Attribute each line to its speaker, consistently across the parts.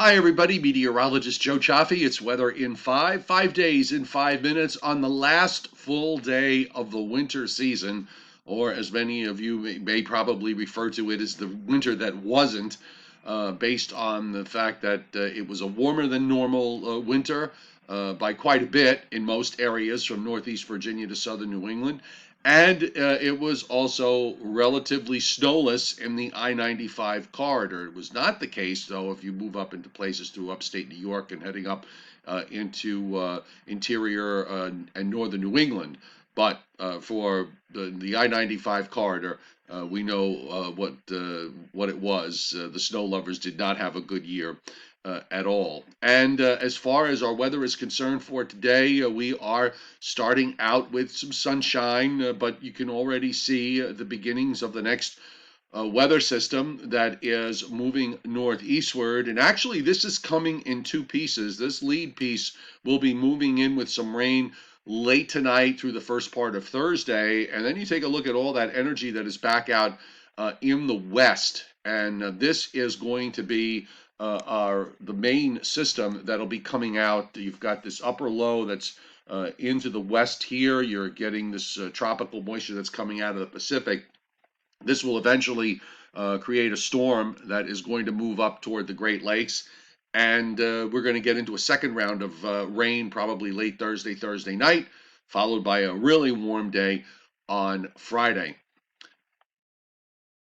Speaker 1: Hi, everybody. Meteorologist Joe Cioffi. It's weather in 5 days in 5 minutes on the last full day of the winter season, or as many of you may probably refer to it as the winter that wasn't, based on the fact that it was a warmer than normal winter by quite a bit in most areas from Northeast Virginia to southern New England. And it was also relatively snowless in the I-95 corridor. It was not the case, though, if you move up into places through upstate New York and heading up into interior and northern New England. But for the I-95 corridor, we know what it was. The snow lovers did not have a good year at all. And as far as our weather is concerned for today, we are starting out with some sunshine, but you can already see the beginnings of the next weather system that is moving northeastward. And actually, this is coming in two pieces. This lead piece will be moving in with some rain late tonight through the first part of Thursday. And then you take a look at all that energy that is back out in the west. And this is going to be the main system that'll be coming out. You've got this upper low that's into the west here. You're getting this tropical moisture that's coming out of the Pacific. This will eventually create a storm that is going to move up toward the Great Lakes. And we're going to get into a second round of rain probably late Thursday night, followed by a really warm day on Friday.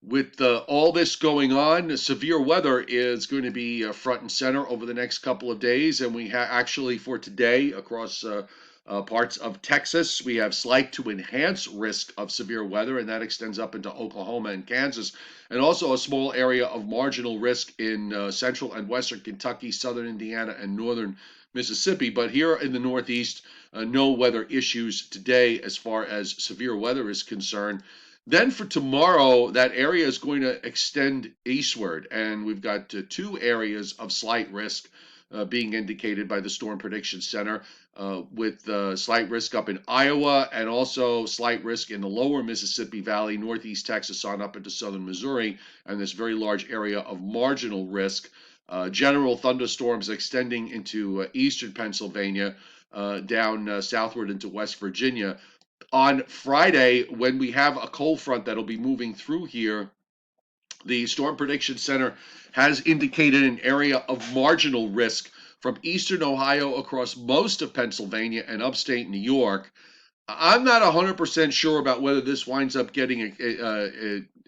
Speaker 1: With all this going on, severe weather is going to be front and center over the next couple of days. And we actually, for today, across parts of Texas, we have slight to enhanced risk of severe weather, and that extends up into Oklahoma and Kansas, and also a small area of marginal risk in central and western Kentucky, southern Indiana, and northern Mississippi. But here in the Northeast, no weather issues today as far as severe weather is concerned. Then for tomorrow, that area is going to extend eastward, and we've got two areas of slight risk being indicated by the Storm Prediction Center, with slight risk up in Iowa and also slight risk in the lower Mississippi Valley, northeast Texas on up into southern Missouri, and this very large area of marginal risk. General thunderstorms extending into eastern Pennsylvania, down southward into West Virginia. On Friday, when we have a cold front that'll be moving through here, the Storm Prediction Center has indicated an area of marginal risk from eastern Ohio across most of Pennsylvania and upstate New York. I'm not 100% sure about whether this winds up getting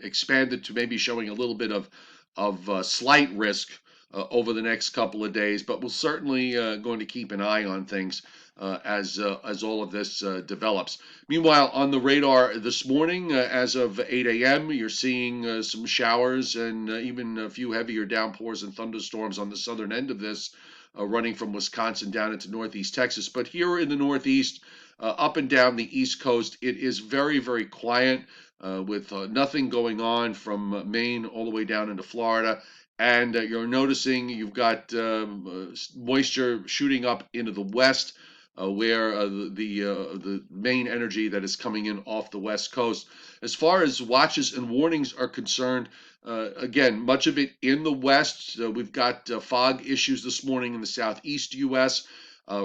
Speaker 1: expanded to maybe showing a little bit of slight risk over the next couple of days, but we're certainly going to keep an eye on things as all of this develops. Meanwhile, on the radar this morning, as of 8 a.m., you're seeing some showers and even a few heavier downpours and thunderstorms on the southern end of this, running from Wisconsin down into northeast Texas. But here in the Northeast, up and down the East Coast, it is very, very quiet, with nothing going on from Maine all the way down into Florida. And you're noticing you've got moisture shooting up into the west, where the main energy that is coming in off the west coast. As far as watches and warnings are concerned, again, much of it in the west. We've got fog issues this morning in the southeast U.S.,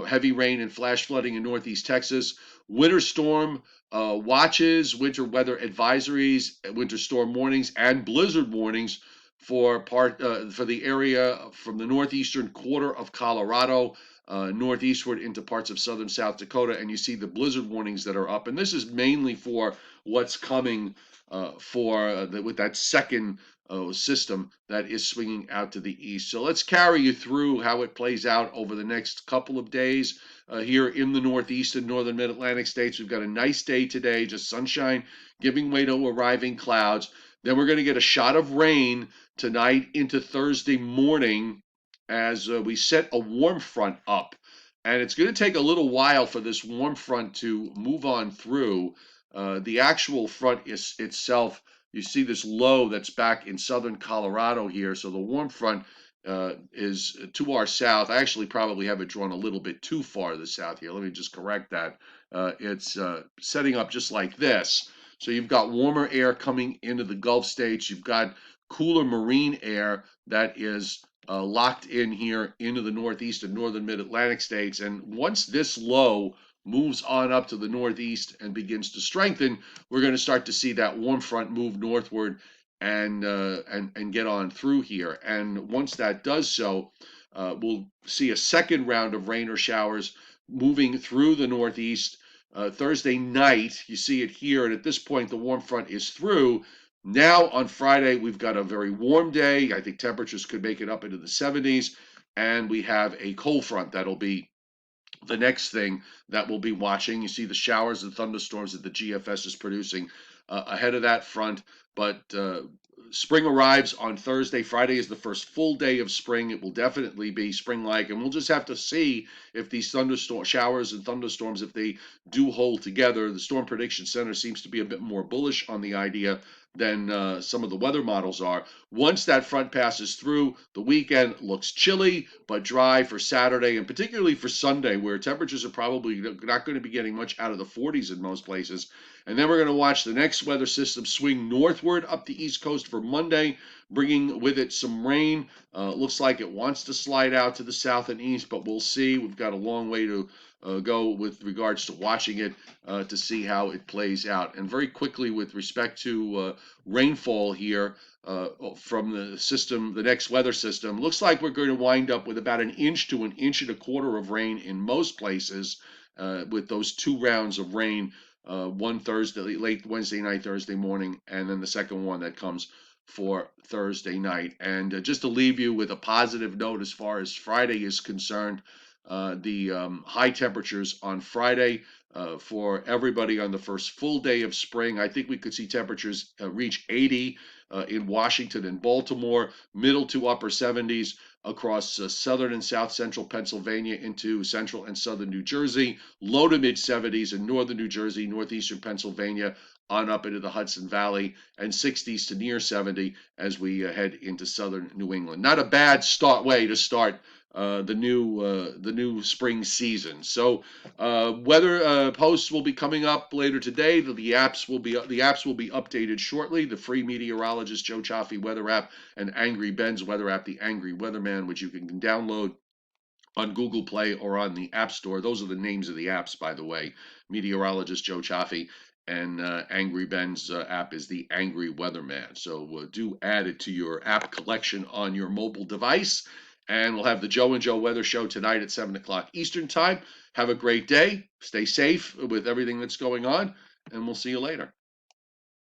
Speaker 1: heavy rain and flash flooding in northeast Texas, winter storm watches, winter weather advisories, winter storm warnings, and blizzard warnings for the area from the northeastern quarter of Colorado northeastward into parts of southern South Dakota, and you see the blizzard warnings that are up. And this is mainly for what's coming with that second system that is swinging out to the east. So let's carry you through how it plays out over the next couple of days here in the northeast and northern mid-Atlantic states. We've got a nice day today, just sunshine giving way to arriving clouds. Then we're going to get a shot of rain tonight into Thursday morning as we set a warm front up. And it's going to take a little while for this warm front to move on through. The actual front itself, you see this low that's back in southern Colorado here. So the warm front is to our south. I actually probably have it drawn a little bit too far to the south here. Let me just correct that. It's setting up just like this. So you've got warmer air coming into the Gulf states. You've got cooler marine air that is locked in here into the northeast and northern mid-Atlantic states. And once this low moves on up to the northeast and begins to strengthen, we're going to start to see that warm front move northward and get on through here. And once that does so, we'll see a second round of rain or showers moving through the northeast. Thursday night, you see it here, and at this point, the warm front is through. Now on Friday, we've got a very warm day. I think temperatures could make it up into the 70s, and we have a cold front that'll be the next thing that we'll be watching. You see the showers and thunderstorms that the GFS is producing ahead of that front. But spring arrives on Thursday. Friday is the first full day of spring. It will definitely be spring-like, and we'll just have to see if these thunderstorm showers and thunderstorms, if they do hold together. The Storm Prediction Center seems to be a bit more bullish on the idea than some of the weather models are. Once that front passes through, the weekend looks chilly but dry for Saturday and particularly for Sunday, where temperatures are probably not going to be getting much out of the 40s in most places. And then we're going to watch the next weather system swing northward up the East Coast for Monday, bringing with it some rain. Looks like it wants to slide out to the south and east, but we'll see. We've got a long way to go with regards to watching it to see how it plays out. And very quickly, with respect to rainfall here from the system, the next weather system, looks like we're going to wind up with about an inch to an inch and a quarter of rain in most places with those two rounds of rain, one Thursday, late Wednesday night, Thursday morning, and then the second one that comes for Thursday night. And just to leave you with a positive note as far as Friday is concerned, the high temperatures on Friday for everybody on the first full day of spring. I think we could see temperatures reach 80 in Washington and Baltimore, middle to upper 70s across southern and south central Pennsylvania into central and southern New Jersey, low to mid 70s in northern New Jersey, northeastern Pennsylvania, on up into the Hudson Valley, and 60s to near 70 as we head into southern New England. Not a bad way to start the new spring season. So weather posts will be coming up later today. The apps will be updated shortly. The free meteorologist Joe Cioffi weather app and Angry Ben's weather app, the Angry Weatherman, which you can download on Google Play or on the App Store. Those are the names of the apps, by the way. Meteorologist Joe Cioffi and Angry Ben's app is the Angry Weatherman. So do add it to your app collection on your mobile device. And we'll have the Joe and Joe Weather Show tonight at 7 o'clock Eastern Time. Have a great day. Stay safe with everything that's going on, and we'll see you later.